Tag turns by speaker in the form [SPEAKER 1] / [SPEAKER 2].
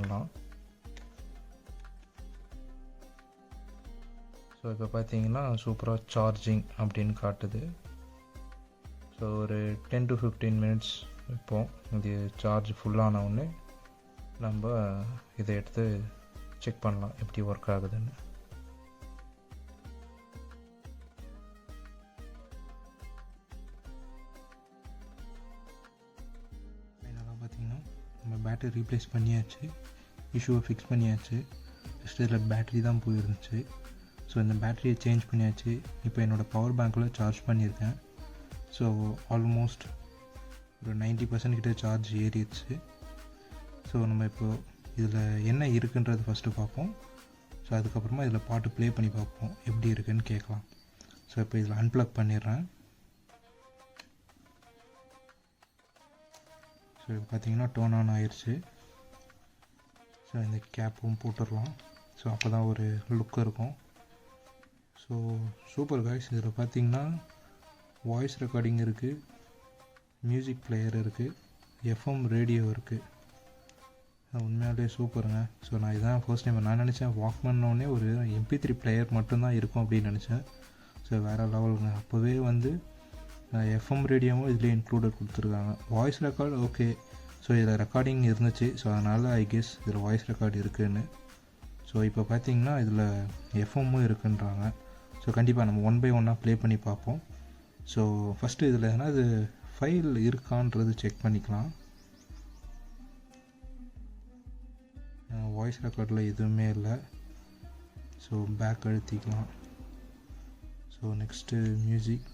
[SPEAKER 1] பண்ணலாம். ஸோ இப்போ பார்த்தீங்கன்னா சூப்பராக சார்ஜிங் அப்படின்னு காட்டுது. ஸோ ஒரு 10 to 15 மினிட்ஸ் இப்போது இது சார்ஜ் ஃபுல்லானவுடனே நம்ம இதை எடுத்து செக் பண்ணலாம் எப்படி ஒர்க் ஆகுதுன்னு. ஃபைனலாக பார்த்தீங்கன்னா நம்ம பேட்டரி ரீப்ளேஸ் பண்ணியாச்சு, இஷ்யூவை ஃபிக்ஸ் பண்ணியாச்சு. ஜஸ்ட் இதில் பேட்ரி தான் போயிருந்துச்சு. ஸோ இந்த பேட்டரியை சேஞ்ச் பண்ணியாச்சு. இப்போ என்னோடய பவர் பேங்க்கில் சார்ஜ் பண்ணியிருக்கேன். ஸோ ஆல்மோஸ்ட் ஒரு 90% கிட்ட சார்ஜ் ஏறிடுச்சு. ஸோ நம்ம இப்போது இதில் என்ன இருக்குன்றது ஃபஸ்ட்டு பார்ப்போம். ஸோ அதுக்கப்புறமா இதில் பாட்டு ப்ளே பண்ணி பார்ப்போம் எப்படி இருக்குதுன்னு கேட்கலாம். ஸோ இப்போ இதில் அன்ப்ளக் பண்ணிடுறேன். ஸோ இப்போ பார்த்தீங்கன்னா டோன் ஆன் ஆயிடுச்சு. ஸோ இந்த கேப்பும் போட்டுடலாம். ஸோ அப்போ தான் ஒரு லுக் இருக்கும். So super guys. இதில் பார்த்தீங்கன்னா வாய்ஸ் ரெக்கார்டிங் இருக்குது, மியூசிக் பிளேயர் இருக்குது, எஃப்எம் ரேடியோ இருக்குது. உண்மையாலே சூப்பருங்க. ஸோ நான் இதான் ஃபர்ஸ்ட் டைம் நான் நினச்சேன் வாக்மன்னோடனே ஒரு MP3 பிளேயர் மட்டும்தான் இருக்கும் அப்படின்னு நினச்சேன். ஸோ வேறு லெவலுங்க. அப்போவே வந்து எஃப்எம் ரேடியோவும் இதில் இன்க்ளூடட் கொடுத்துருக்காங்க. Voice record okay. ஸோ இதில் ரெக்கார்டிங் இருந்துச்சு. ஸோ அதனால் ஐ கெஸ் இதில் வாய்ஸ் ரெக்கார்டு இருக்குதுன்னு. ஸோ இப்போ பார்த்தீங்கன்னா இதில் எஃப்எம்மும் இருக்குன்றாங்க. ஸோ கண்டிப்பாக நம்ம 1 by 1 ப்ளே பண்ணி பார்ப்போம். ஸோ ஃபஸ்ட்டு இதில் எதனா இது ஃபைல் இருக்கான்றது செக் பண்ணிக்கலாம். வாய்ஸ் ரெக்கார்டில் எதுவுமே இல்லை. ஸோ பேக் அழுத்திக்கலாம். So next music.